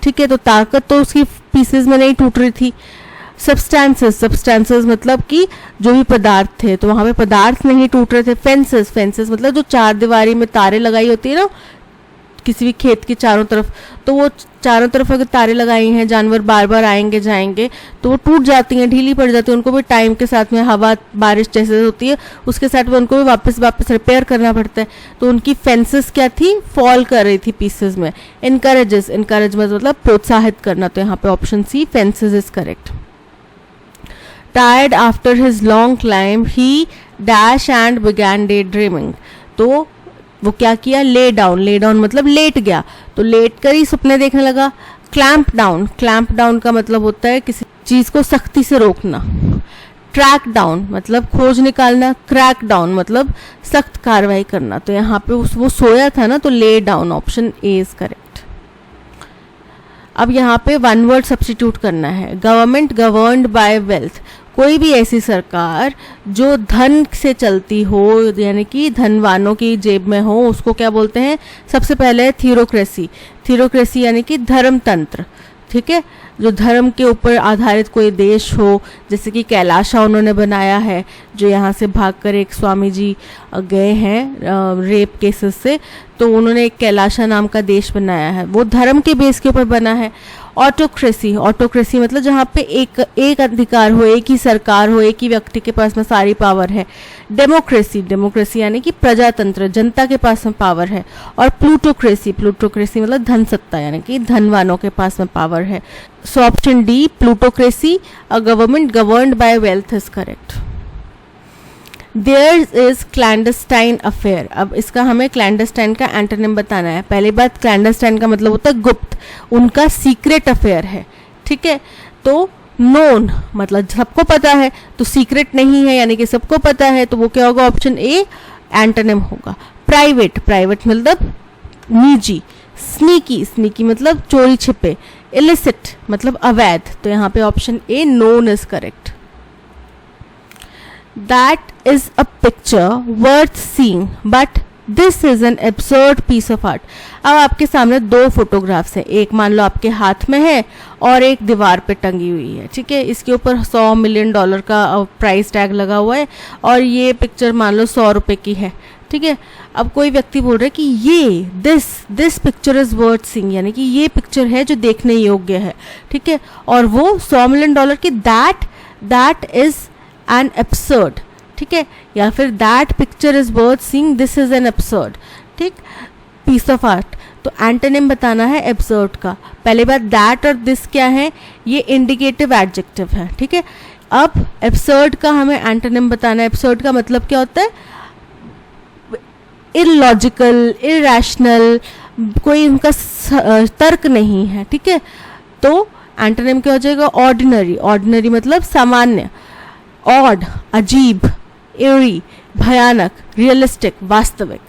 ठीक है, तो ताकत तो उसकी पीसेस में नहीं टूट रही थी। सब्सटेंसेस मतलब कि जो भी पदार्थ थे, तो वहां पे पदार्थ नहीं टूट रहे थे। फेंसेस मतलब जो चार दीवारी में तारे लगाई होती है ना किसी भी खेत के चारों तरफ, तो वो चारों तरफ अगर तारे लगाई हैं, जानवर बार बार आएंगे जाएंगे तो वो टूट जाती हैं, ढीली पड़ जाती है। उनको भी टाइम के साथ में हवा बारिश जैसे होती है उसके साथ में उनको भी वापस रिपेयर करना पड़ता है। तो उनकी फेंसेस क्या थी? फॉल कर रही थी पीसेस में। इनकरेज मतलब प्रोत्साहित करना। तो यहाँ पे option C fences is correct. Tired after his long climb he dash and began day dreaming. तो वो क्या किया? ले डाउन मतलब लेट गया, तो लेट कर ही सपने देखने लगा। क्लैंप डाउन का मतलब होता है किसी चीज को सख्ती से रोकना। ट्रैक डाउन मतलब खोज निकालना। क्रैक डाउन मतलब सख्त कार्रवाई करना। तो यहाँ पे वो सोया था ना, तो lay down, option A is correct. अब यहाँ पे वन वर्ड सब्स्टिट्यूट करना है। गवर्नमेंट गवर्नड बाय वेल्थ, कोई भी ऐसी सरकार जो धन से चलती हो यानी कि धनवानों की जेब में हो, उसको क्या बोलते हैं? सबसे पहले है थ्योरोक्रेसी यानी कि धर्मतंत्र, ठीक है, जो धर्म के ऊपर आधारित कोई देश हो, जैसे कि कैलाशा उन्होंने बनाया है, जो यहाँ से भागकर एक स्वामी जी गए हैं रेप केसेस से, तो उन्होंने एक कैलाशा नाम का देश बनाया है, वो धर्म के बेस के ऊपर बना है। ऑटोक्रेसी मतलब जहाँ पे एक अधिकार हो, एक ही सरकार हो, एक ही व्यक्ति के पास में सारी पावर है। डेमोक्रेसी यानी कि प्रजातंत्र, जनता के पास में पावर है। और प्लूटोक्रेसी मतलब धन सत्ता यानी कि धनवानों के पास में पावर है। So option D plutocracy, a government governed by wealth is correct. There is clandestine affair. अब इसका हमें क्लैंडस्टाइन का एंटोनिम बताना है। पहली बात, क्लैंडस्टाइन का मतलब होता है गुप्त, उनका सीक्रेट अफेयर है, ठीक है। तो नोन मतलब सबको पता है, तो सीक्रेट नहीं है यानी कि सबको पता है, तो वो क्या होगा? ऑप्शन ए एंटोनिम होगा। प्राइवेट मतलब निजी। स्नीकी मतलब चोरी छिपे। इलिसिट मतलब अवैध, तो यहाँ पे option A known is correct. That is a picture worth seeing but this is an absurd piece of art. अब आपके सामने दो फोटोग्राफ्स हैं, एक मान लो आपके हाथ में है और एक दीवार पे टंगी हुई है, ठीक है। इसके ऊपर $100 मिलियन का प्राइस टैग लगा हुआ है और ये पिक्चर मान लो 100 रुपए की है, ठीक है। अब कोई व्यक्ति बोल रहा है कि ये this picture is worth seeing, यानी कि ये पिक्चर है जो देखने योग्य है, ठीक है। और वो $100 मिलियन की दैट इज एन एब्सर्ड, ठीक है। या फिर that picture is worth seeing, this is an absurd, ठीक, पीस ऑफ आर्ट। तो एंटोनिम बताना है एब्सर्ड का। पहली बात दैट और दिस क्या है, ये इंडिकेटिव एडजेक्टिव है, ठीक है। अब एब्सर्ड का हमें एंटोनिम बताना है। एब्सर्ड का मतलब क्या होता है, इलॉजिकल, इरैशनल, कोई उनका तर्क नहीं है, ठीक है। तो एंटोनिम क्या हो जाएगा, ऑर्डिनरी। ऑर्डिनरी मतलब सामान्य, ऑड अजीब, एरी भयानक, रियलिस्टिक वास्तविक,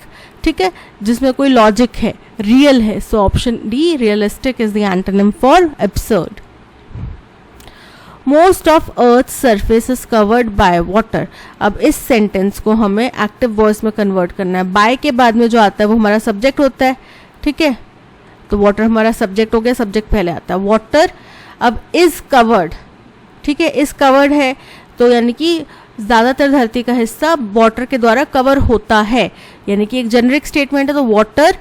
ठीक है, जिसमें कोई लॉजिक है, रियल है। So option D realistic is the antonym for absurd. Most of earth surface is covered by water. अब इस सेंटेंस को हमें एक्टिव वॉइस में कन्वर्ट करना है। बाय के बाद में जो आता है वो हमारा सब्जेक्ट होता है, ठीक है। तो वाटर हमारा सब्जेक्ट हो गया, सब्जेक्ट पहले आता है वाटर। अब इज कवर्ड, ठीक है, इज कवर्ड है तो यानी कि ज़्यादातर धरती का हिस्सा वाटर के द्वारा कवर होता है, यानी कि एक जेनरिक स्टेटमेंट है। तो water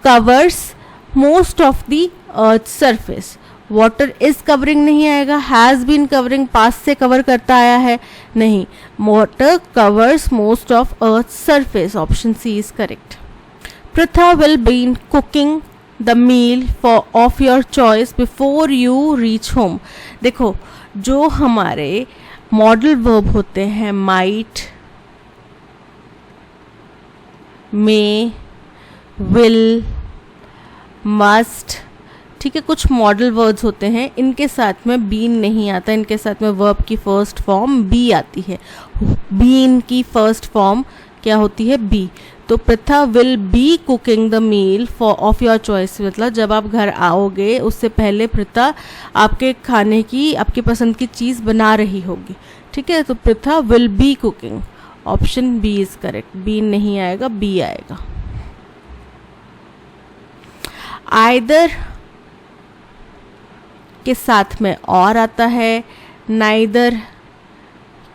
covers most of the earth surface. Water is covering नहीं आएगा, हैज़ बीन कवरिंग पास्ट से कवर करता आया है, नहीं, water covers most of earth surface. Option C is correct. Pritha will be cooking the meal of your choice before you reach home। देखो जो हमारे मॉडल वर्ब होते हैं माइट, मे, विल, मस्ट, ठीक है, कुछ मॉडल वर्ड्स होते हैं, इनके साथ में बीन नहीं आता, इनके साथ में वर्ब की फर्स्ट फॉर्म बी आती है। बीन की फर्स्ट फॉर्म क्या होती है, बी। तो Pritha will be cooking the meal of your choice, मतलब जब आप घर आओगे उससे पहले पृथा आपके खाने की, आपकी पसंद की चीज़ बना रही होगी, ठीक है। तो Pritha will be cooking, option B is correct. B नहीं आएगा, बी आएगा। आइदर के साथ में और आता है, नाइदर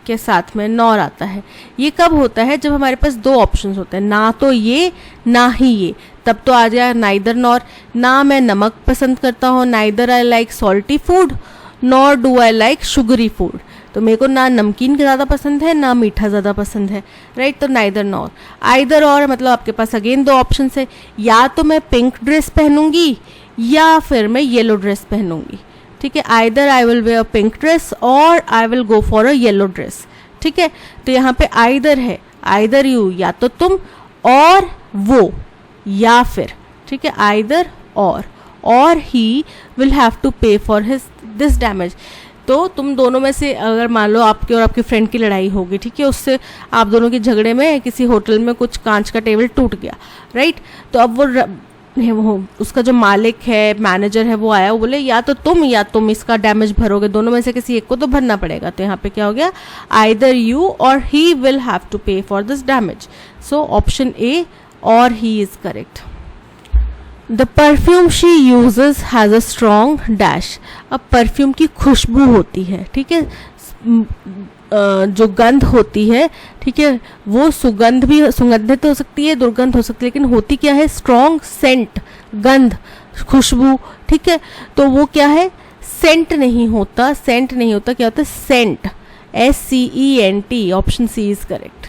के साथ में नॉर आता है। ये कब होता है, जब हमारे पास दो ऑप्शंस होते हैं, ना तो ये ना ही ये, तब तो आ जाए नाइदर नॉर। ना मैं नमक पसंद करता हूँ, neither I like salty food nor do I like sugary food. तो मेरे को ना नमकीन ज़्यादा पसंद है ना मीठा ज़्यादा पसंद है, राइट। तो नाइदर नॉर। आइदर और मतलब आपके पास अगेन दो ऑप्शन है, या तो मैं पिंक ड्रेस पहनूंगी या फिर मैं येलो ड्रेस पहनूंगी, ठीक है। Either I will wear pink dress और I will go for a yellow dress, ठीक है। तो यहाँ पे आइदर है, आइदर यू या तो तुम, और वो या फिर, ठीक है। आइदर और he will have to pay for this damage. तो तुम दोनों में से अगर मान लो आपके और आपके फ्रेंड की लड़ाई होगी, ठीक है, उससे आप दोनों के झगड़े में किसी होटल में कुछ कांच का टेबल टूट गया, राइट। तो अब वो उसका जो मालिक है, मैनेजर है, वो आया, वो बोले या तो तुम इसका डैमेज भरोगे, दोनों में से किसी एक को तो भरना पड़ेगा। तो यहाँ पे क्या हो गया, either you or he will have to pay for this damage. So option A or he is correct. The perfume she uses has a strong dash. अब परफ्यूम की खुशबू होती है, ठीक है, जो गंध होती है, ठीक है, वो सुगंधित हो सकती है, दुर्गंध हो सकती है, लेकिन होती क्या है, स्ट्रॉन्ग सेंट, गंध, खुशबू, ठीक है। तो वो क्या है, सेंट नहीं होता, क्या होता है, scent, SCENT। Option C is correct.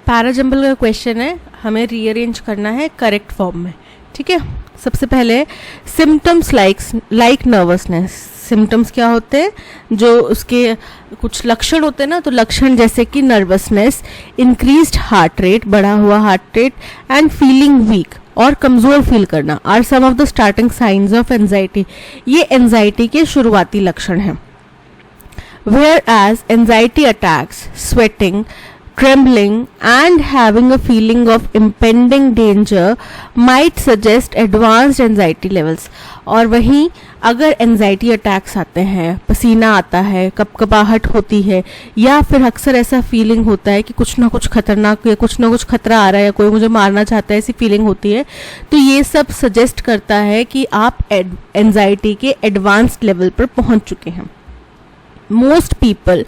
Parajumble का क्वेश्चन है, हमें रीअरेंज करना है करेक्ट फॉर्म में, ठीक है। सबसे पहले सिम्टम्स लाइक नर्वसनेस। सिम्टम्स क्या होते हैं, जो उसके कुछ लक्षण होते हैं ना, तो लक्षण जैसे कि नर्वसनेस, इंक्रीज्ड हार्ट रेट, बढ़ा हुआ heart rate, and feeling weak, और कमज़ोर फील करना, are some of the starting signs of anxiety. ये एंजाइटी के शुरुआती लक्षण हैं। Whereas anxiety attacks, sweating, trembling and having a feeling of impending danger might suggest advanced anxiety levels। और वहीं अगर एंजाइटी अटैक्स आते हैं, पसीना आता है, कपकपाहट होती है, या फिर अक्सर ऐसा फीलिंग होता है कि कुछ ना कुछ खतरनाक या कुछ ना कुछ खतरा आ रहा है या कोई मुझे मारना चाहता है, ऐसी फीलिंग होती है, तो ये सब सजेस्ट करता है कि आप एंजाइटी के एडवांस्ड लेवल पर पहुंच चुके हैं. Most people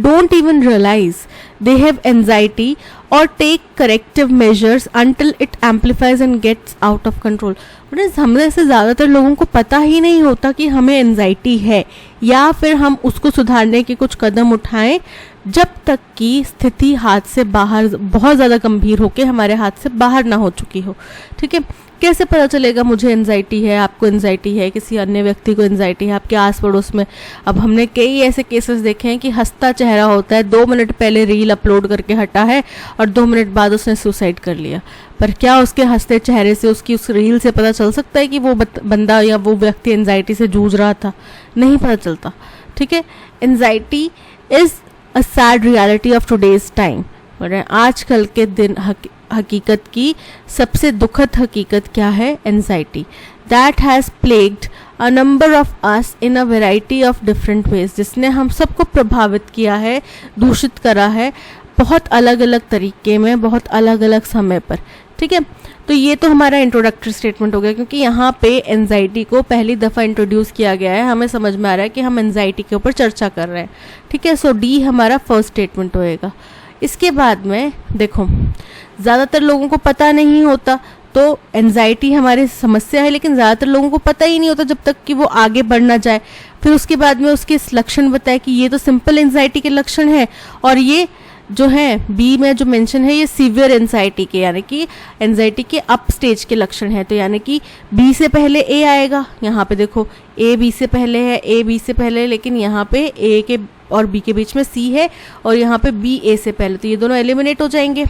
don't even realize they have anxiety or take corrective measures until it amplifies and gets out of control. हमने से ज़्यादातर लोगों को पता ही नहीं होता कि हमें एंजाइटी है, या फिर हम उसको सुधारने के कुछ कदम उठाएं जब तक कि स्थिति हाथ से बाहर, बहुत ज़्यादा गंभीर होकर हमारे हाथ से बाहर ना हो चुकी हो. ठीक है, कैसे पता चलेगा मुझे एंजाइटी है, आपको एंजाइटी है, किसी अन्य व्यक्ति को एंजाइटी है आपके आस पड़ोस में? अब हमने कई ऐसे केसेस देखे हैं कि हंसता चेहरा होता है, 2 मिनट पहले रील अपलोड करके हटा है और 2 मिनट बाद उसने सुसाइड कर लिया. पर क्या उसके हंसते चेहरे से, उसकी उस रील से पता चल सकता है कि वो बंदा या वो व्यक्ति एंजाइटी से जूझ रहा था? नहीं पता चलता. ठीक है, anxiety is a sad reality of today's time. आजकल के दिन हकीकत की सबसे दुखद हकीकत क्या है? Anxiety. That has plagued a number of us in a variety of different ways. जिसने हम सबको प्रभावित किया है, दूषित करा है, बहुत अलग अलग तरीके में, बहुत अलग अलग समय पर. ठीक है, तो ये तो हमारा इंट्रोडक्टरी स्टेटमेंट हो गया, क्योंकि यहाँ पे एंजाइटी को पहली दफ़ा इंट्रोड्यूस किया गया है. हमें समझ में आ रहा है कि हम एंजाइटी के ऊपर चर्चा कर रहे हैं. ठीक है, सो डी हमारा फर्स्ट स्टेटमेंट होएगा. इसके बाद में देखो, ज़्यादातर लोगों को पता नहीं होता, तो एंजाइटी हमारी समस्या है, लेकिन ज़्यादातर लोगों को पता ही नहीं होता जब तक कि वो आगे बढ़ ना जाए. फिर उसके बाद में उसके लक्षण बताए कि ये तो सिंपल एंजाइटी के लक्षण है, और ये जो है बी में जो मेंशन है ये सीवियर एंजाइटी के, यानी कि एंजाइटी के अप स्टेज के लक्षण है. तो यानी कि बी से पहले ए आएगा. यहाँ पे देखो ए बी से पहले है, ए बी से पहले, लेकिन यहाँ पे ए के और बी के बीच में सी है, और यहाँ पे बी ए से पहले, तो ये दोनों एलिमिनेट हो जाएंगे.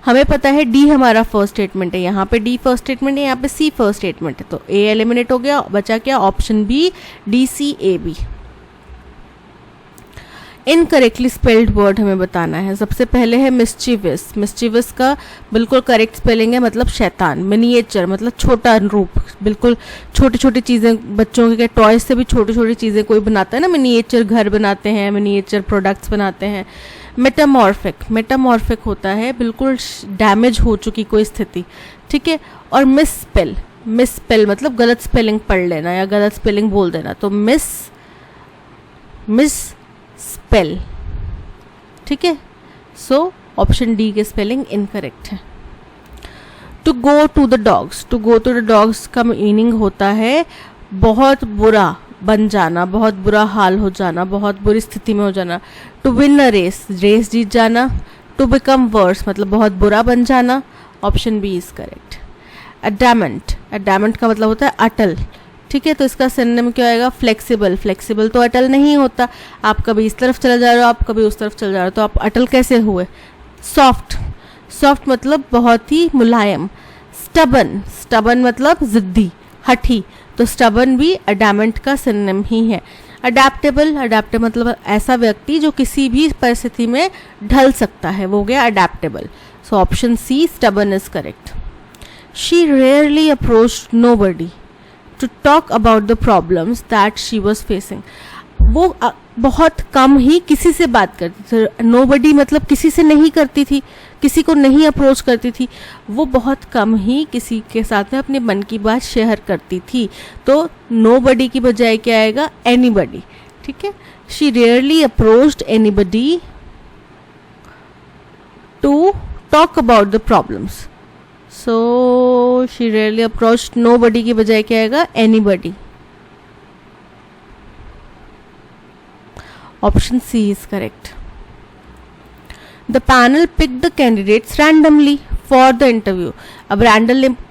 हमें पता है डी हमारा फर्स्ट स्टेटमेंट है, यहाँ पे डी फर्स्ट स्टेटमेंट है, यहाँ पे सी फर्स्ट स्टेटमेंट है, तो ए एलिमिनेट हो गया. बचा क्या? Option B, D C A B. Incorrectly spelled word हमें बताना है. सबसे पहले है मिस्चीवियस. मिस्चीवियस का बिल्कुल करेक्ट स्पेलिंग है, मतलब शैतान. मिनिएचर मतलब छोटा रूप, बिल्कुल छोटी छोटी चीज़ें, बच्चों के टॉयज से भी छोटी छोटी चीज़ें कोई बनाता है ना, मिनिएचर घर बनाते हैं, मिनिएचर प्रोडक्ट्स बनाते हैं. मेटामॉर्फिक, मेटामॉर्फिक होता है बिल्कुल डैमेज हो चुकी कोई स्थिति. ठीक है, और मिसस्पेल, मिसस्पेल मतलब गलत स्पेलिंग पढ़ लेना या गलत स्पेलिंग बोल देना, तो मिस स्पेल. ठीक है, सो ऑप्शन डी के स्पेलिंग इनकरेक्ट है. To go to the dogs. To go to the dogs का मीनिंग होता है बहुत बुरा बन जाना, बहुत बुरा हाल हो जाना, बहुत बुरी स्थिति में हो जाना. To win a race, race जीत जाना. टू बिकम वर्स मतलब बहुत बुरा बन जाना. Option B is correct. Adamant, adamant का मतलब होता है अटल. ठीक है, तो इसका सिनोनिम क्या आएगा? फ्लेक्सिबल. फ्लेक्सिबल तो अटल नहीं होता. आप कभी इस तरफ चले जा रहे हो, आप कभी उस तरफ चले जा रहे हो, तो आप अटल कैसे हुए? सॉफ्ट, सॉफ्ट मतलब बहुत ही मुलायम. स्टबन, स्टबन मतलब जिद्दी, हठी, तो स्टबन भी अडैमेंट का सिनोनिम ही है. अडैप्टेबल, अडैप्टेबल मतलब ऐसा व्यक्ति जो किसी भी परिस्थिति में ढल सकता है, वो हो गया adaptable. So option C stubborn is correct. She rarely approached nobody to talk about the problems that she was facing. वो बहुत कम ही किसी से बात करती थी. नोबडी मतलब किसी से नहीं करती थी, किसी को नहीं अप्रोच करती थी. वो बहुत कम ही किसी के साथ में अपने मन की बात शेयर करती थी. तो नोबडी की बजाय क्या आएगा? एनीबडी. ठीक है, she rarely approached anybody to talk about the problems. So she rarely approached nobody की बजाय क्या आएगा? Anybody. Option C is correct. The panel picked the candidates randomly for the interview. अब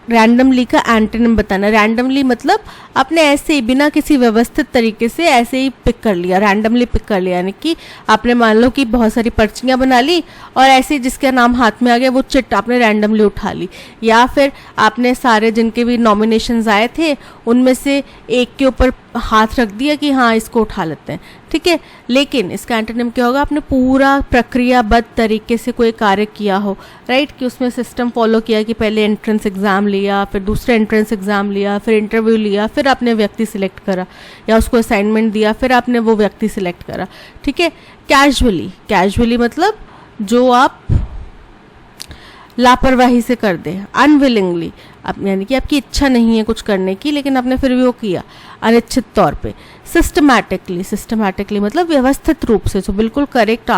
रैंडमली का एंटोनिम बताना. Randomly मतलब आपने ऐसे ही बिना किसी व्यवस्थित तरीके से ऐसे ही पिक कर लिया, रैंडमली पिक कर लिया. यानी कि आपने मान लो कि बहुत सारी पर्चियां बना ली और ऐसे ही जिसका नाम हाथ में आ गया वो चिट आपने रैंडमली उठा ली, या फिर आपने सारे जिनके भी नॉमिनेशंस आए थे उनमें से एक के ऊपर हाथ रख दिया कि हाँ इसको उठा लेते हैं. ठीक है, लेकिन इसका एंटोनिम क्या होगा? आपने पूरा प्रक्रियाबद्ध तरीके से कोई कार्य किया हो, राइट, कि उसमें सिस्टम फॉलो किया कि पहले एंट्रेंस एग्ज़ाम लिया, फिर दूसरा एंट्रेंस एग्ज़ाम लिया, फिर इंटरव्यू लिया, फिर आपने व्यक्ति सिलेक्ट करा या उसको असाइनमेंट दिया, फिर आपने वो व्यक्ति सिलेक्ट करा, ठीक है। कैजुअली, कैजुअली मतलब जो आप लापरवाही से कर दे, अनविलिंगली, यानी कि आपकी इच्छा नहीं है कुछ करने की लेकिन आपने फिर भी वो किया अनिच्छित तौर पे। सिस्टमैटिकली, सिस्टमैटिकली मतलब व्यवस्थित रूप से, जो बिल्कुल करेक्ट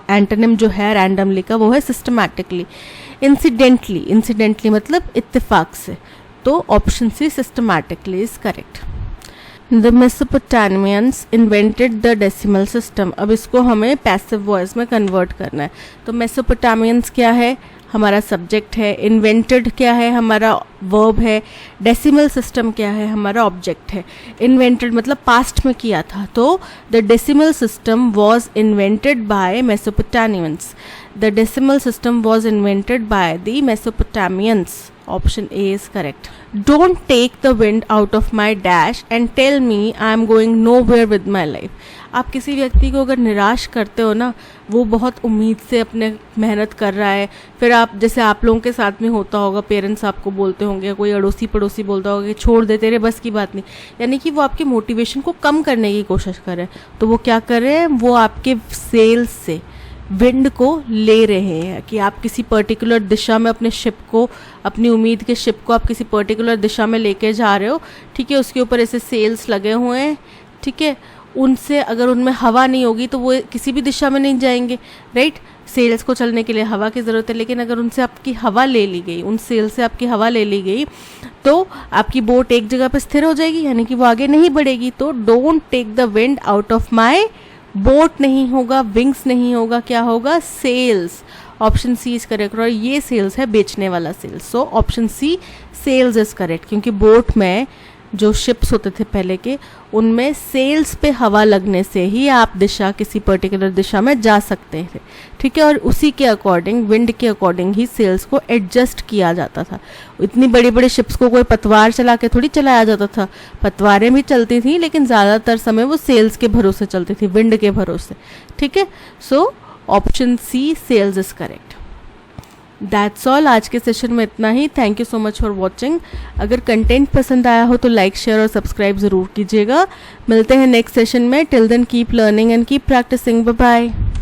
एंटोनिम जो है रैंडमली का वो है सिस्टमैटिकली। इंसिडेंटली, इंसिडेंटली मतलब इत्तेफाक से, तो option C systematically is correct. The Mesopotamians invented the decimal system. अब इसको हमें पैसिव वॉइस में कन्वर्ट करना है। तो मेसोपोटामियंस क्या है, हमारा सब्जेक्ट है, इन्वेंटेड क्या है, हमारा वर्ब है, डेसिमल सिस्टम क्या है, हमारा ऑब्जेक्ट है। इन्वेंटेड मतलब पास्ट में किया था, तो the decimal system was invented by मेसोपोटामियंस। The decimal system was invented by the मेसोपोटामियंस। Option A is correct. Don't take the wind out of my dash and tell me I am going nowhere with my life. आप किसी व्यक्ति को अगर निराश करते हो ना, वो बहुत उम्मीद से अपने मेहनत कर रहा है, फिर आप, जैसे आप लोगों के साथ में होता होगा, पेरेंट्स आपको बोलते होंगे या कोई अड़ोसी पड़ोसी बोलता होगा कि छोड़ दे, तेरे बस की बात नहीं, यानी कि वो आपके मोटिवेशन को कम करने की कोशिश कर रहे हैं। तो वो क्या कर रहे हैं, वो आपके सेल्स से विंड को ले रहे हैं कि आप किसी पर्टिकुलर दिशा में अपने शिप को, अपनी उम्मीद के शिप को आप किसी पर्टिकुलर दिशा में लेके जा रहे हो, ठीक है। उसके ऊपर ऐसे सेल्स लगे हुए हैं, ठीक है। उनसे अगर उनमें हवा नहीं होगी तो वो किसी भी दिशा में नहीं जाएंगे, राइट। सेल्स को चलने के लिए हवा की ज़रूरत है, लेकिन अगर उनसे आपकी हवा ले ली गई, उन सेल से आपकी हवा ले ली गई, तो आपकी बोट एक जगह पर स्थिर हो जाएगी, यानी कि वो आगे नहीं बढ़ेगी। तो don't take the wind out of my, boat नहीं होगा, विंग्स नहीं होगा, क्या होगा, sails. Option C is correct. और ये सेल्स है बेचने वाला sales, so option C sales is correct, क्योंकि बोट में जो शिप्स होते थे पहले के, उनमें सेल्स पे हवा लगने से ही आप दिशा, किसी पर्टिकुलर दिशा में जा सकते थे, ठीक है। और उसी के अकॉर्डिंग, विंड के अकॉर्डिंग ही सेल्स को एडजस्ट किया जाता था। इतनी बड़ी बड़ी शिप्स को कोई पतवार चला के थोड़ी चलाया जाता था, पतवारें भी चलती थी लेकिन ज़्यादातर समय वो सेल्स के भरोसे चलती थी, विंड के भरोसे, ठीक है। So option C sales is correct. That's all, आज के सेशन में इतना ही। Thank you so much for watching. अगर कंटेंट पसंद आया हो तो लाइक, शेयर और सब्सक्राइब ज़रूर कीजिएगा। मिलते हैं नेक्स्ट सेशन में। Till then keep learning and keep practising. Bye bye.